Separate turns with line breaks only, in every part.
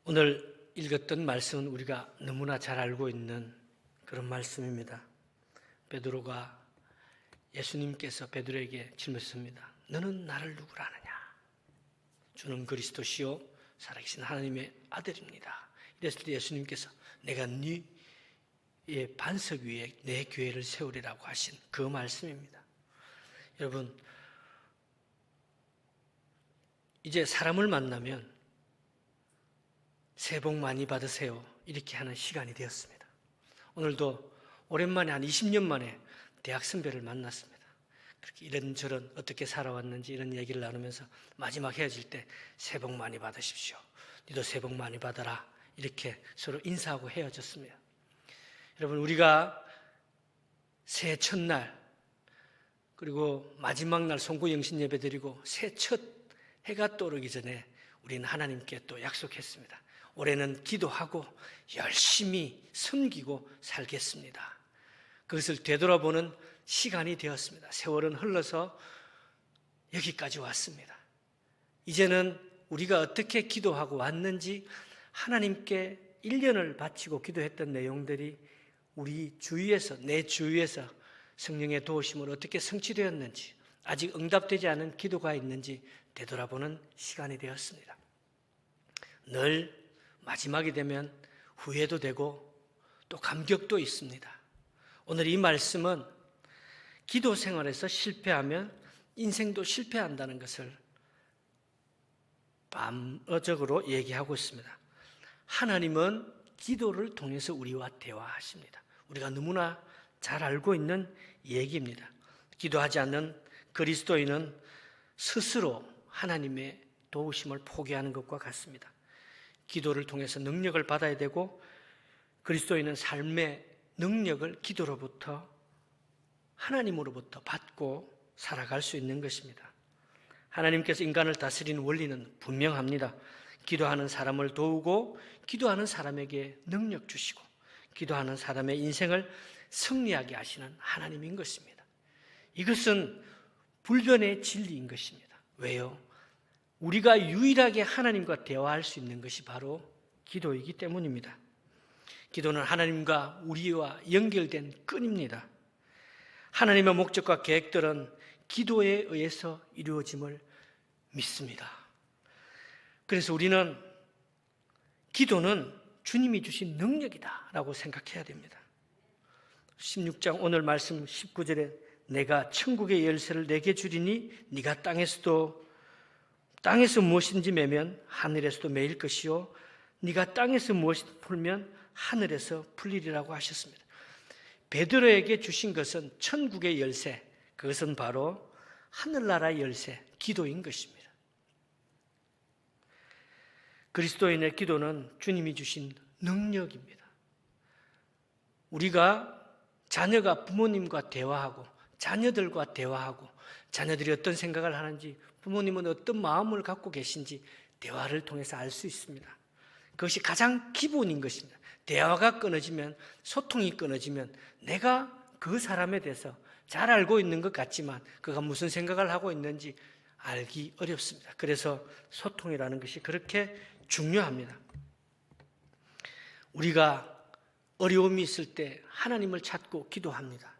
오늘 읽었던 말씀은 우리가 너무나 잘 알고 있는 그런 말씀입니다. 베드로가 예수님께서 베드로에게 질문했습니다. 너는 나를 누구라 하느냐? 주는 그리스도시요 살아계신 하나님의 아들입니다. 이랬을 때 예수님께서 내가 네의 반석 위에 내 교회를 세우리라고 하신 그 말씀입니다. 여러분, 이제 사람을 만나면 새해 복 많이 받으세요 이렇게 하는 시간이 되었습니다. 오늘도 오랜만에 한 20년 만에 대학 선배를 만났습니다. 그렇게 이런저런 어떻게 살아왔는지 이런 얘기를 나누면서 마지막 헤어질 때 새해 복 많이 받으십시오. 너도 새해 복 많이 받아라 이렇게 서로 인사하고 헤어졌습니다. 여러분, 우리가 새해 첫날 그리고 마지막 날 송구영신 예배 드리고 새해 첫 해가 떠오르기 전에 우리는 하나님께 또 약속했습니다. 올해는 기도하고 열심히 섬기고 살겠습니다. 그것을 되돌아보는 시간이 되었습니다. 세월은 흘러서 여기까지 왔습니다. 이제는 우리가 어떻게 기도하고 왔는지 하나님께 1년을 바치고 기도했던 내용들이 우리 주위에서, 내 주위에서 성령의 도우심으로 어떻게 성취되었는지, 아직 응답되지 않은 기도가 있는지 되돌아보는 시간이 되었습니다. 늘 마지막이 되면 후회도 되고 또 감격도 있습니다. 오늘 이 말씀은 기도 생활에서 실패하면 인생도 실패한다는 것을 반어적으로 얘기하고 있습니다. 하나님은 기도를 통해서 우리와 대화하십니다. 우리가 너무나 잘 알고 있는 얘기입니다. 기도하지 않는 그리스도인은 스스로 하나님의 도우심을 포기하는 것과 같습니다. 기도를 통해서 능력을 받아야 되고 그리스도인은 삶의 능력을 기도로부터 하나님으로부터 받고 살아갈 수 있는 것입니다. 하나님께서 인간을 다스리는 원리는 분명합니다. 기도하는 사람을 도우고 기도하는 사람에게 능력 주시고 기도하는 사람의 인생을 승리하게 하시는 하나님인 것입니다. 이것은 불변의 진리인 것입니다. 왜요? 우리가 유일하게 하나님과 대화할 수 있는 것이 바로 기도이기 때문입니다. 기도는 하나님과 우리와 연결된 끈입니다. 하나님의 목적과 계획들은 기도에 의해서 이루어짐을 믿습니다. 그래서 우리는 기도는 주님이 주신 능력이다 라고 생각해야 됩니다. 16장 오늘 말씀 19절에 내가 천국의 열쇠를 내게 주리니 네가 땅에서 무엇인지 매면 하늘에서도 매일 것이요 네가 땅에서 무엇을 풀면 하늘에서 풀리리라고 하셨습니다. 베드로에게 주신 것은 천국의 열쇠, 그것은 바로 하늘나라의 열쇠, 기도인 것입니다. 그리스도인의 기도는 주님이 주신 능력입니다. 우리가 자녀가 부모님과 대화하고 자녀들과 대화하고 자녀들이 어떤 생각을 하는지 부모님은 어떤 마음을 갖고 계신지 대화를 통해서 알 수 있습니다. 그것이 가장 기본인 것입니다. 대화가 끊어지면, 소통이 끊어지면 내가 그 사람에 대해서 잘 알고 있는 것 같지만 그가 무슨 생각을 하고 있는지 알기 어렵습니다. 그래서 소통이라는 것이 그렇게 중요합니다. 우리가 어려움이 있을 때 하나님을 찾고 기도합니다.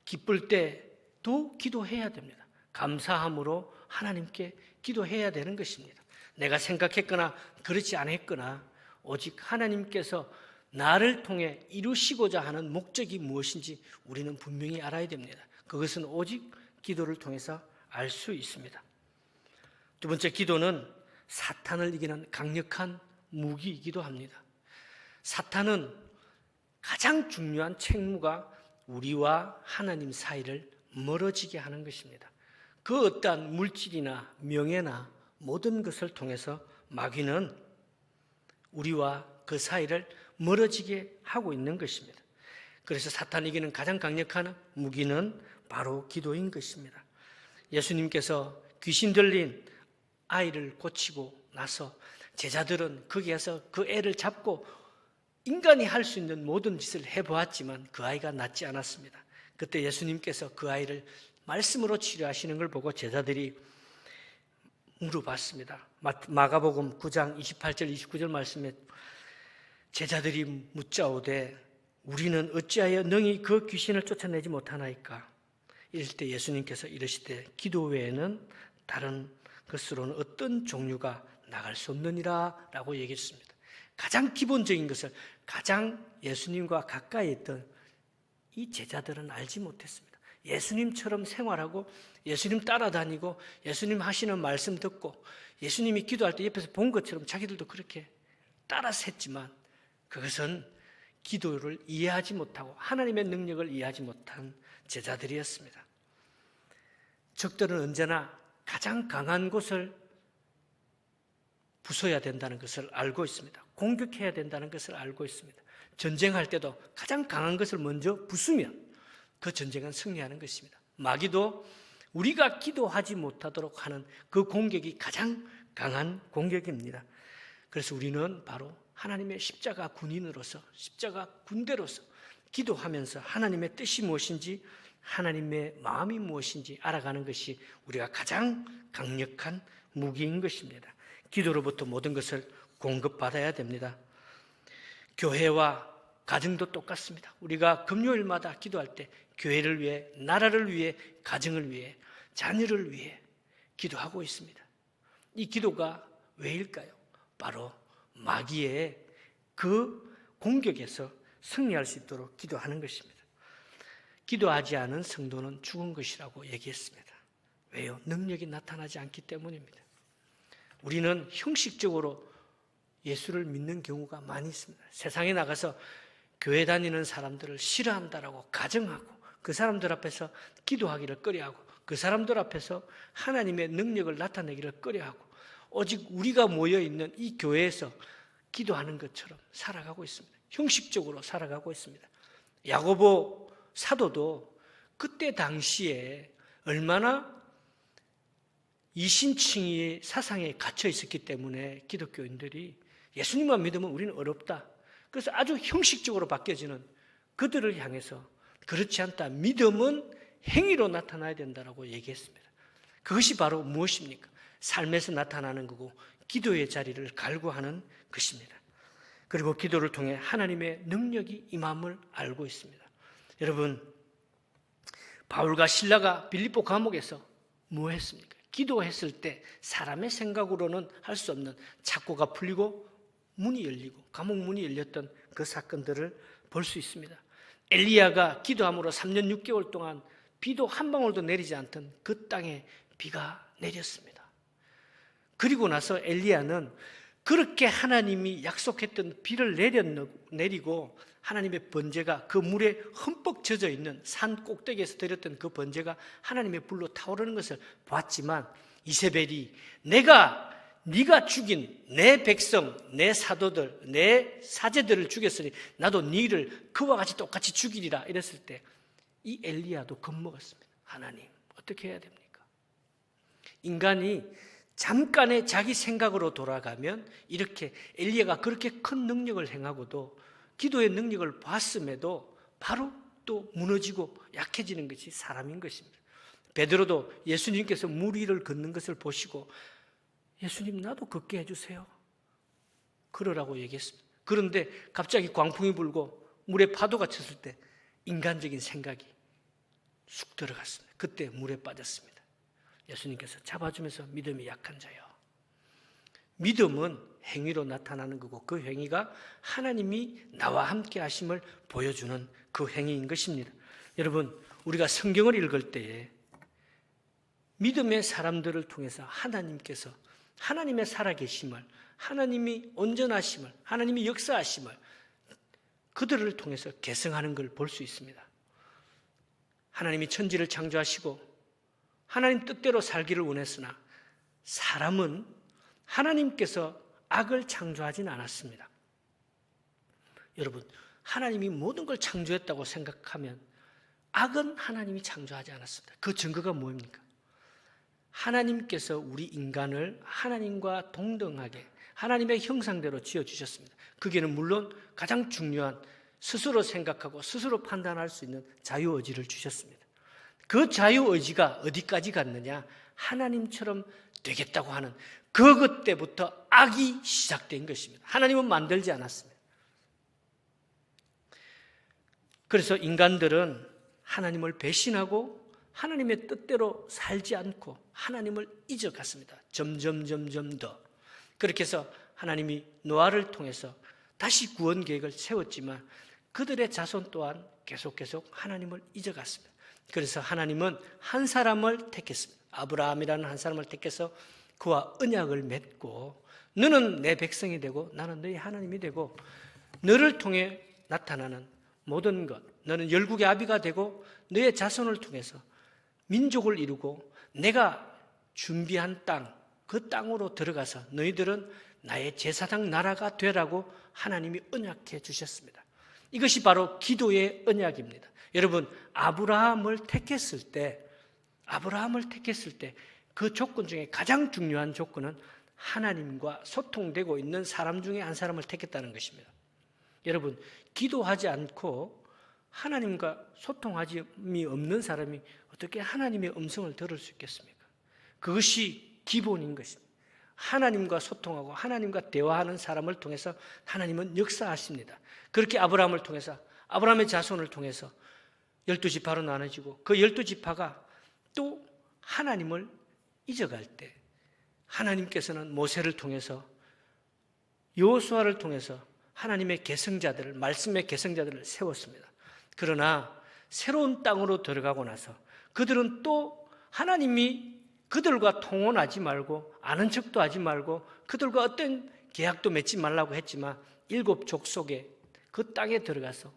기쁠 때도 기도해야 됩니다. 감사함으로 하나님께 기도해야 되는 것입니다. 내가 생각했거나 그렇지 않았거나 오직 하나님께서 나를 통해 이루시고자 하는 목적이 무엇인지 우리는 분명히 알아야 됩니다. 그것은 오직 기도를 통해서 알 수 있습니다. 두 번째, 기도는 사탄을 이기는 강력한 무기이기도 합니다. 사탄은 가장 중요한 책무가 우리와 하나님 사이를 멀어지게 하는 것입니다. 그 어떠한 물질이나 명예나 모든 것을 통해서 마귀는 우리와 그 사이를 멀어지게 하고 있는 것입니다. 그래서 사탄에게는 가장 강력한 무기는 바로 기도인 것입니다. 예수님께서 귀신 들린 아이를 고치고 나서 제자들은 거기에서 그 애를 잡고 인간이 할 수 있는 모든 짓을 해보았지만 그 아이가 낫지 않았습니다. 그때 예수님께서 그 아이를 말씀으로 치료하시는 걸 보고 제자들이 물어봤습니다. 마가복음 9장 28절 29절 말씀에 제자들이 묻자오되 우리는 어찌하여 능히 그 귀신을 쫓아내지 못하나이까? 이럴 때 예수님께서 이르시되 기도 외에는 다른 것으로는 어떤 종류가 나갈 수 없느니라 라고 얘기했습니다. 가장 기본적인 것을 가장 예수님과 가까이 있던 이 제자들은 알지 못했습니다. 예수님처럼 생활하고 예수님 따라다니고 예수님 하시는 말씀 듣고 예수님이 기도할 때 옆에서 본 것처럼 자기들도 그렇게 따라서 했지만 그것은 기도를 이해하지 못하고 하나님의 능력을 이해하지 못한 제자들이었습니다. 적들은 언제나 가장 강한 곳을 부숴야 된다는 것을 알고 있습니다. 공격해야 된다는 것을 알고 있습니다. 전쟁할 때도 가장 강한 것을 먼저 부수면 그 전쟁은 승리하는 것입니다. 마귀도 우리가 기도하지 못하도록 하는 그 공격이 가장 강한 공격입니다. 그래서 우리는 바로 하나님의 십자가 군인으로서 십자가 군대로서 기도하면서 하나님의 뜻이 무엇인지 하나님의 마음이 무엇인지 알아가는 것이 우리가 가장 강력한 무기인 것입니다. 기도로부터 모든 것을 공급받아야 됩니다. 교회와 가정도 똑같습니다. 우리가 금요일마다 기도할 때 교회를 위해, 나라를 위해, 가정을 위해, 자녀를 위해 기도하고 있습니다. 이 기도가 왜일까요? 바로 마귀의 그 공격에서 승리할 수 있도록 기도하는 것입니다. 기도하지 않은 성도는 죽은 것이라고 얘기했습니다. 왜요? 능력이 나타나지 않기 때문입니다. 우리는 형식적으로 예수를 믿는 경우가 많이 있습니다. 세상에 나가서 교회 다니는 사람들을 싫어한다라고 가정하고 그 사람들 앞에서 기도하기를 꺼려하고 그 사람들 앞에서 하나님의 능력을 나타내기를 꺼려하고 오직 우리가 모여있는 이 교회에서 기도하는 것처럼 살아가고 있습니다. 형식적으로 살아가고 있습니다. 야고보 사도도 그때 당시에 얼마나 이신칭의 사상에 갇혀 있었기 때문에 기독교인들이 예수님만 믿으면 우리는 어렵다. 그래서 아주 형식적으로 바뀌어지는 그들을 향해서 그렇지 않다. 믿음은 행위로 나타나야 된다고 얘기했습니다. 그것이 바로 무엇입니까? 삶에서 나타나는 거고 기도의 자리를 갈구하는 것입니다. 그리고 기도를 통해 하나님의 능력이 임함을 알고 있습니다. 여러분, 바울과 실라가 빌립보 감옥에서 뭐 했습니까? 기도했을 때 사람의 생각으로는 할 수 없는 착고가 풀리고 문이 열리고 감옥 문이 열렸던 그 사건들을 볼 수 있습니다. 엘리야가 기도함으로 3년 6개월 동안 비도 한 방울도 내리지 않던 그 땅에 비가 내렸습니다. 그리고 나서 엘리야는 그렇게 하나님이 약속했던 비를 내리고 하나님의 번제가 그 물에 흠뻑 젖어 있는 산 꼭대기에서 드렸던 그 번제가 하나님의 불로 타오르는 것을 봤지만 이세벨이 네가 죽인 내 백성, 내 사도들, 내 사제들을 죽였으니 나도 너를 그와 같이 똑같이 죽이리라 이랬을 때 이 엘리야도 겁먹었습니다. 하나님 어떻게 해야 됩니까? 인간이 잠깐의 자기 생각으로 돌아가면 이렇게 엘리야가 그렇게 큰 능력을 행하고도 기도의 능력을 봤음에도 바로 또 무너지고 약해지는 것이 사람인 것입니다. 베드로도 예수님께서 물 위를 걷는 것을 보시고 예수님 나도 걷게 해주세요. 그러라고 얘기했습니다. 그런데 갑자기 광풍이 불고 물에 파도가 쳤을 때 인간적인 생각이 쑥 들어갔습니다. 그때 물에 빠졌습니다. 예수님께서 잡아주면서 믿음이 약한 자요. 믿음은 행위로 나타나는 거고 그 행위가 하나님이 나와 함께 하심을 보여주는 그 행위인 것입니다. 여러분, 우리가 성경을 읽을 때에 믿음의 사람들을 통해서 하나님께서 하나님의 살아계심을, 하나님이 온전하심을, 하나님이 역사하심을 그들을 통해서 계승하는 걸 볼 수 있습니다. 하나님이 천지를 창조하시고 하나님 뜻대로 살기를 원했으나 사람은 하나님께서 악을 창조하진 않았습니다. 여러분, 하나님이 모든 걸 창조했다고 생각하면 악은 하나님이 창조하지 않았습니다. 그 증거가 뭐입니까? 하나님께서 우리 인간을 하나님과 동등하게 하나님의 형상대로 지어주셨습니다. 그게는 물론 가장 중요한 스스로 생각하고 스스로 판단할 수 있는 자유의지를 주셨습니다. 그 자유의지가 어디까지 갔느냐? 하나님처럼 되겠다고 하는 그것 때부터 악이 시작된 것입니다. 하나님은 만들지 않았습니다. 그래서 인간들은 하나님을 배신하고 하나님의 뜻대로 살지 않고 하나님을 잊어갔습니다. 점점 더. 그렇게 해서 하나님이 노아를 통해서 다시 구원 계획을 세웠지만 그들의 자손 또한 계속 하나님을 잊어갔습니다. 그래서 하나님은 한 사람을 택했습니다. 아브라함이라는 한 사람을 택해서 그와 언약을 맺고 너는 내 백성이 되고 나는 너희 하나님이 되고 너를 통해 나타나는 모든 것, 너는 열국의 아비가 되고 너의 자손을 통해서 민족을 이루고 내가 준비한 땅, 그 땅으로 들어가서 너희들은 나의 제사장 나라가 되라고 하나님이 언약해 주셨습니다. 이것이 바로 기도의 언약입니다. 여러분, 아브라함을 택했을 때 그 조건 중에 가장 중요한 조건은 하나님과 소통되고 있는 사람 중에 한 사람을 택했다는 것입니다. 여러분, 기도하지 않고 하나님과 소통함이 없는 사람이 어떻게 하나님의 음성을 들을 수 있겠습니까? 그것이 기본인 것입니다. 하나님과 소통하고 하나님과 대화하는 사람을 통해서 하나님은 역사하십니다. 그렇게 아브라함을 통해서 아브라함의 자손을 통해서 12지파로 나눠지고 그 12지파가 또 하나님을 잊어갈 때 하나님께서는 모세를 통해서 여호수아를 통해서 하나님의 계승자들을, 말씀의 계승자들을 세웠습니다. 그러나 새로운 땅으로 들어가고 나서 그들은 또 하나님이 그들과 통혼하지 말고 아는 척도 하지 말고 그들과 어떤 계약도 맺지 말라고 했지만 7 족속의 그 땅에 들어가서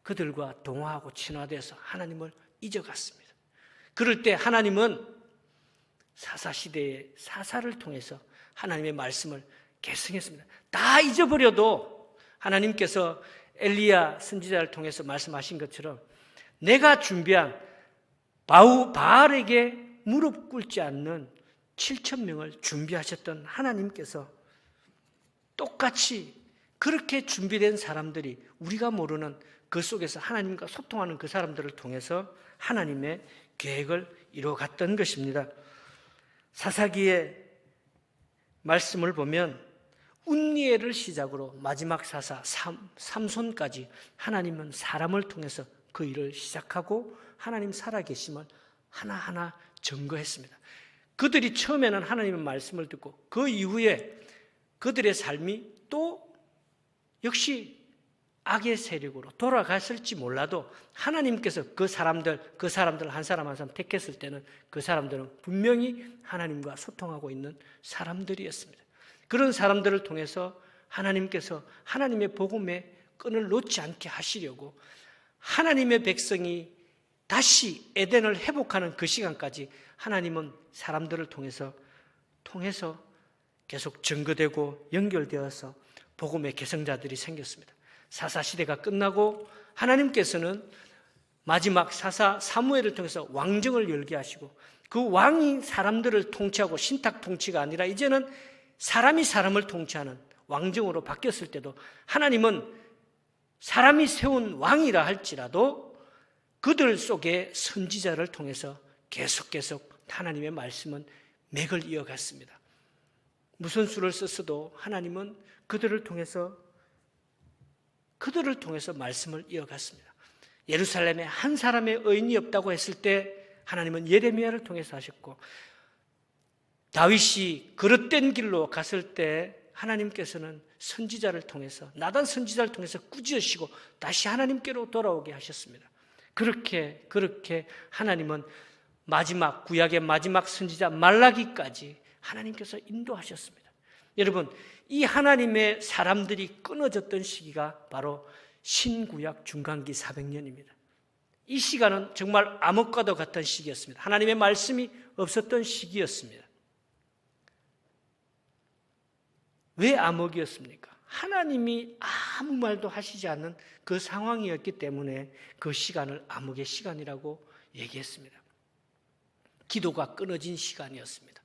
그들과 동화하고 친화돼서 하나님을 잊어갔습니다. 그럴 때 하나님은 사사시대의 사사를 통해서 하나님의 말씀을 계승했습니다. 다 잊어버려도 하나님께서 엘리야 선지자를 통해서 말씀하신 것처럼 내가 준비한 바알에게 무릎 꿇지 않는 7,000명을 준비하셨던 하나님께서 똑같이 그렇게 준비된 사람들이 우리가 모르는 그 속에서 하나님과 소통하는 그 사람들을 통해서 하나님의 계획을 이루어갔던 것입니다. 사사기의 말씀을 보면 운니엘을 시작으로 마지막 사사 삼손까지 하나님은 사람을 통해서 그 일을 시작하고 하나님 살아계심을 하나하나 증거했습니다. 그들이 처음에는 하나님의 말씀을 듣고 그 이후에 그들의 삶이 또 역시 악의 세력으로 돌아갔을지 몰라도 하나님께서 그 사람들 한 사람 한 사람 택했을 때는 그 사람들은 분명히 하나님과 소통하고 있는 사람들이었습니다. 그런 사람들을 통해서 하나님께서 하나님의 복음의 끈을 놓지 않게 하시려고 하나님의 백성이 다시 에덴을 회복하는 그 시간까지 하나님은 사람들을 통해서 계속 증거되고 연결되어서 복음의 계승자들이 생겼습니다. 사사시대가 끝나고 하나님께서는 마지막 사사 사무엘을 통해서 왕정을 열게 하시고 그 왕이 사람들을 통치하고 신탁 통치가 아니라 이제는 사람이 사람을 통치하는 왕정으로 바뀌었을 때도 하나님은 사람이 세운 왕이라 할지라도 그들 속에 선지자를 통해서 계속 하나님의 말씀은 맥을 이어갔습니다. 무슨 수를 썼어도 하나님은 그들을 통해서 말씀을 이어갔습니다. 예루살렘에 한 사람의 의인이 없다고 했을 때 하나님은 예레미야를 통해서 하셨고 다윗이 그릇된 길로 갔을 때 하나님께서는 선지자를 통해서 나단 선지자를 통해서 꾸짖으시고 다시 하나님께로 돌아오게 하셨습니다. 그렇게 하나님은 구약의 마지막 선지자 말라기까지 하나님께서 인도하셨습니다. 여러분, 이 하나님의 사람들이 끊어졌던 시기가 바로 신구약 중간기 400년입니다. 이 시간은 정말 암흑과도 같은 시기였습니다. 하나님의 말씀이 없었던 시기였습니다. 왜 암흑이었습니까? 하나님이 아무 말도 하시지 않는 그 상황이었기 때문에 그 시간을 암흑의 시간이라고 얘기했습니다. 기도가 끊어진 시간이었습니다.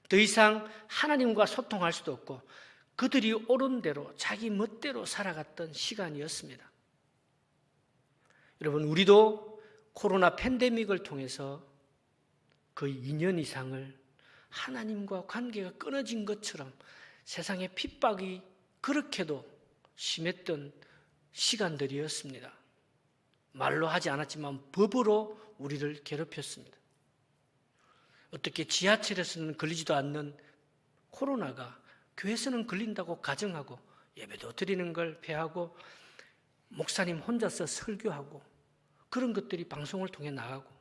더 이상 하나님과 소통할 수도 없고 그들이 옳은 대로 자기 멋대로 살아갔던 시간이었습니다. 여러분, 우리도 코로나 팬데믹을 통해서 거의 2년 이상을 하나님과 관계가 끊어진 것처럼 세상의 핍박이 그렇게도 심했던 시간들이었습니다. 말로 하지 않았지만 법으로 우리를 괴롭혔습니다. 어떻게 지하철에서는 걸리지도 않는 코로나가 교회에서는 걸린다고 가정하고 예배도 드리는 걸 폐하고 목사님 혼자서 설교하고 그런 것들이 방송을 통해 나가고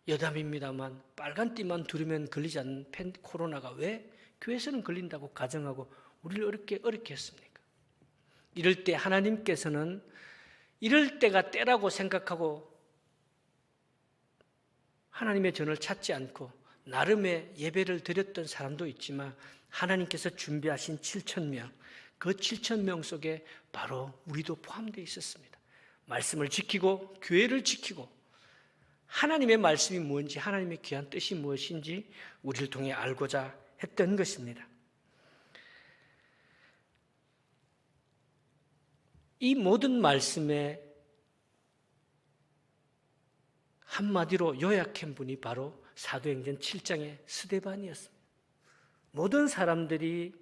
여담입니다만 빨간띠만 두르면 걸리지 않는 코로나가 왜 교회에서는 걸린다고 가정하고 우리를 어렵게 했습니까? 이럴 때 하나님께서는 이럴 때가 때라고 생각하고 하나님의 전을 찾지 않고 나름의 예배를 드렸던 사람도 있지만 하나님께서 준비하신 7,000명, 그 7,000명 속에 바로 우리도 포함되어 있었습니다. 말씀을 지키고 교회를 지키고 하나님의 말씀이 뭔지 하나님의 귀한 뜻이 무엇인지 우리를 통해 알고자 했던 것입니다. 이 모든 말씀에 한마디로 요약한 분이 바로 사도행전 7장의 스데반이었습니다. 모든 사람들이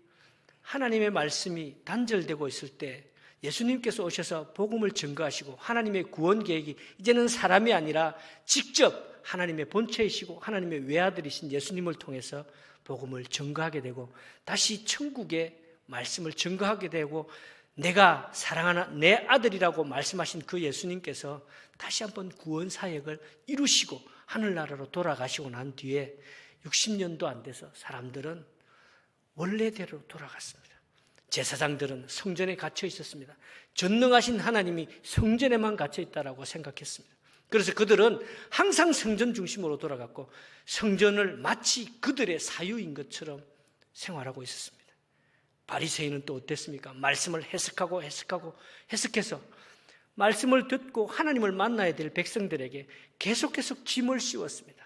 하나님의 말씀이 단절되고 있을 때 예수님께서 오셔서 복음을 증거하시고 하나님의 구원 계획이 이제는 사람이 아니라 직접 하나님의 본체이시고 하나님의 외아들이신 예수님을 통해서 복음을 증거하게 되고 다시 천국의 말씀을 증거하게 되고 내가 사랑하는 내 아들이라고 말씀하신 그 예수님께서 다시 한번 구원 사역을 이루시고 하늘나라로 돌아가시고 난 뒤에 60년도 안 돼서 사람들은 원래대로 돌아갔습니다. 제사장들은 성전에 갇혀 있었습니다. 전능하신 하나님이 성전에만 갇혀 있다라고 생각했습니다. 그래서 그들은 항상 성전 중심으로 돌아갔고 성전을 마치 그들의 사유인 것처럼 생활하고 있었습니다. 바리새인은 또 어땠습니까? 말씀을 해석해서 말씀을 듣고 하나님을 만나야 될 백성들에게 계속 짐을 씌웠습니다.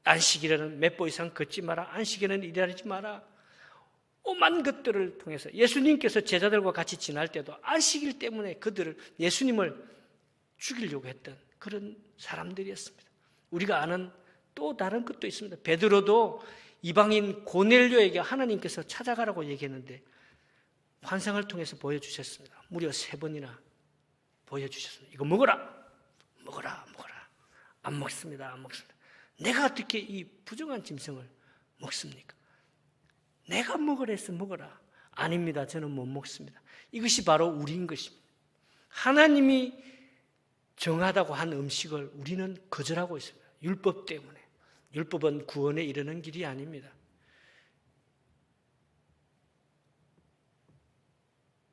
안식일에는 몇 보 이상 걷지 마라. 안식일에는 일하지 마라. 오만 것들을 통해서 예수님께서 제자들과 같이 지날 때도 안식일 때문에 그들을 예수님을 죽이려고 했던 그런 사람들이었습니다. 우리가 아는 또 다른 것도 있습니다. 베드로도 이방인 고넬료에게 하나님께서 찾아가라고 얘기했는데 환상을 통해서 보여주셨습니다. 무려 3번이나 보여주셨습니다. 이거 먹어라. 안 먹습니다. 내가 어떻게 이 부정한 짐승을 먹습니까? 내가 먹으래서 먹어라. 아닙니다. 저는 못 먹습니다. 이것이 바로 우리인 것입니다. 하나님이 정하다고 한 음식을 우리는 거절하고 있습니다. 율법 때문에. 율법은 구원에 이르는 길이 아닙니다.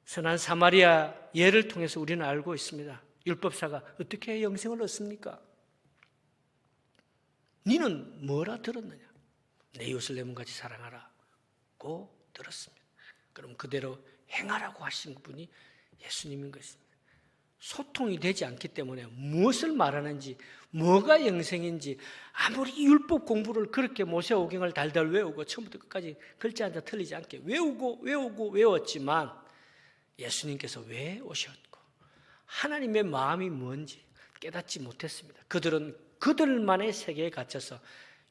선한 사마리아 예를 통해서 우리는 알고 있습니다. 율법사가 어떻게 영생을 얻습니까? 너는 뭐라 들었느냐? 내 이웃을 내 몸같이 사랑하라고 들었습니다. 그럼 그대로 행하라고 하신 분이 예수님인 것입니다. 소통이 되지 않기 때문에 무엇을 말하는지 뭐가 영생인지 아무리 율법 공부를 그렇게 모세오경을 달달 외우고 처음부터 끝까지 글자 한자 틀리지 않게 외웠지만 예수님께서 왜 오셨고 하나님의 마음이 뭔지 깨닫지 못했습니다. 그들은 그들만의 세계에 갇혀서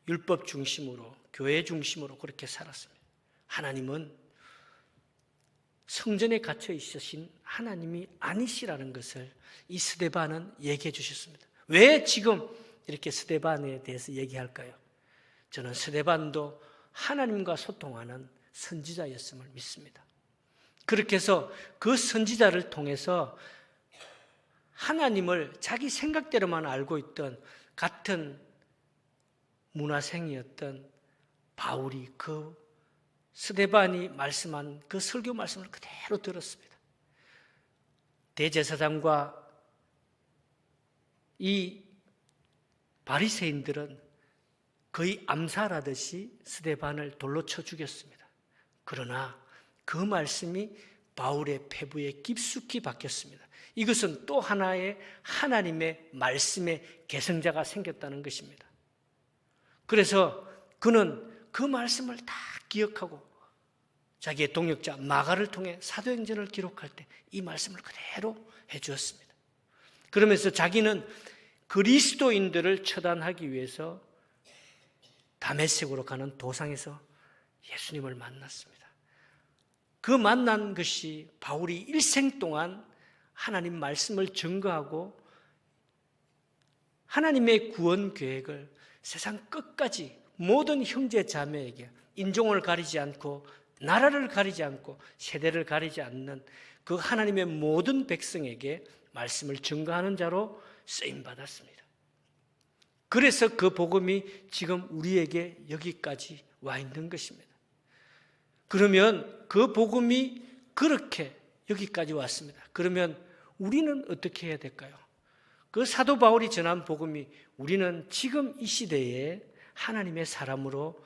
율법 중심으로 교회 중심으로 그렇게 살았습니다. 하나님은 성전에 갇혀 있으신 하나님이 아니시라는 것을 이 스데반은 얘기해 주셨습니다. 왜 지금 이렇게 스데반에 대해서 얘기할까요? 저는 스데반도 하나님과 소통하는 선지자였음을 믿습니다. 그렇게 해서 그 선지자를 통해서 하나님을 자기 생각대로만 알고 있던 같은 문화생이었던 바울이 그 스데반이 말씀한 그 설교 말씀을 그대로 들었습니다. 대제사장과 이 바리새인들은 거의 암살하듯이 스데반을 돌로 쳐 죽였습니다. 그러나 그 말씀이 바울의 폐부에 깊숙이 박혔습니다. 이것은 또 하나의 하나님의 말씀의 계승자가 생겼다는 것입니다. 그래서 그는 그 말씀을 다 기억하고 자기의 동역자 마가를 통해 사도행전을 기록할 때 이 말씀을 그대로 해주었습니다. 그러면서 자기는 그리스도인들을 처단하기 위해서 다메섹으로 가는 도상에서 예수님을 만났습니다. 그 만난 것이 바울이 일생 동안 하나님 말씀을 증거하고 하나님의 구원 계획을 세상 끝까지 모든 형제 자매에게 인종을 가리지 않고 나라를 가리지 않고 세대를 가리지 않는 그 하나님의 모든 백성에게 말씀을 증거하는 자로 쓰임받았습니다. 그래서 그 복음이 지금 우리에게 여기까지 와 있는 것입니다. 그러면 그 복음이 그렇게 여기까지 왔습니다. 그러면 우리는 어떻게 해야 될까요? 그 사도 바울이 전한 복음이 우리는 지금 이 시대에 하나님의 사람으로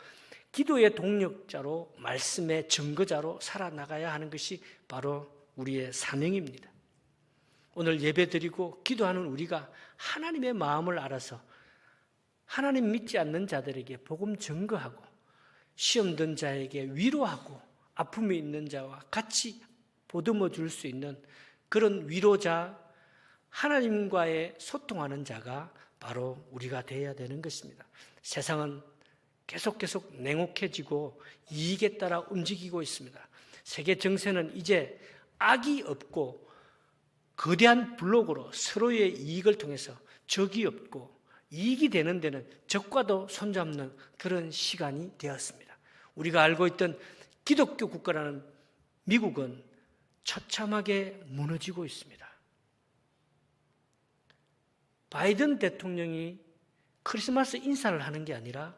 기도의 동력자로 말씀의 증거자로 살아나가야 하는 것이 바로 우리의 사명입니다. 오늘 예배드리고 기도하는 우리가 하나님의 마음을 알아서 하나님 믿지 않는 자들에게 복음 증거하고 시험 든 자에게 위로하고 아픔이 있는 자와 같이 보듬어 줄 수 있는 그런 위로자, 하나님과의 소통하는 자가 바로 우리가 되어야 되는 것입니다. 세상은 계속 냉혹해지고 이익에 따라 움직이고 있습니다. 세계 정세는 이제 악이 없고 거대한 블록으로 서로의 이익을 통해서 적이 없고 이익이 되는 데는 적과도 손잡는 그런 시간이 되었습니다. 우리가 알고 있던 기독교 국가라는 미국은 처참하게 무너지고 있습니다. 바이든 대통령이 크리스마스 인사를 하는 게 아니라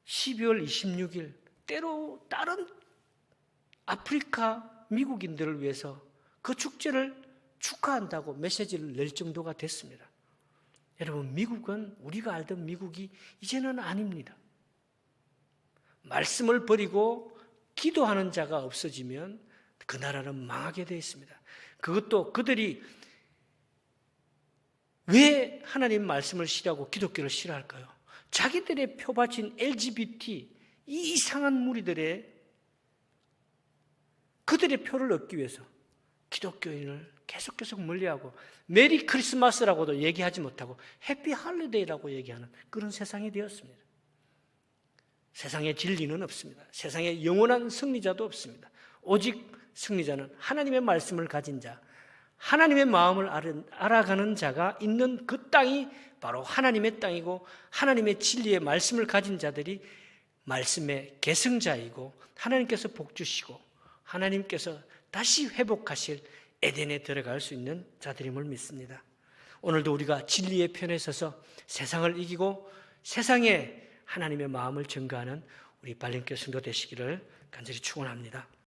12월 26일 때로 다른 아프리카 미국인들을 위해서 그 축제를 축하한다고 메시지를 낼 정도가 됐습니다. 여러분, 미국은 우리가 알던 미국이 이제는 아닙니다. 말씀을 버리고 기도하는 자가 없어지면 그 나라는 망하게 되어 있습니다. 그것도 그들이 왜 하나님 말씀을 싫어하고 기독교를 싫어할까요? 자기들의 표바친 LGBT 이 이상한 무리들의 그들의 표를 얻기 위해서 기독교인을 계속 멀리하고 메리 크리스마스라고도 얘기하지 못하고 해피 할리데이라고 얘기하는 그런 세상이 되었습니다. 세상에 진리는 없습니다. 세상에 영원한 승리자도 없습니다. 오직 승리자는 하나님의 말씀을 가진 자, 하나님의 마음을 알아가는 자가 있는 그 땅이 바로 하나님의 땅이고 하나님의 진리의 말씀을 가진 자들이 말씀의 계승자이고 하나님께서 복주시고 하나님께서 다시 회복하실 에덴에 들어갈 수 있는 자들임을 믿습니다. 오늘도 우리가 진리의 편에 서서 세상을 이기고 세상에 하나님의 마음을 증거하는 우리 발령교 성도 되시기를 간절히 축원합니다.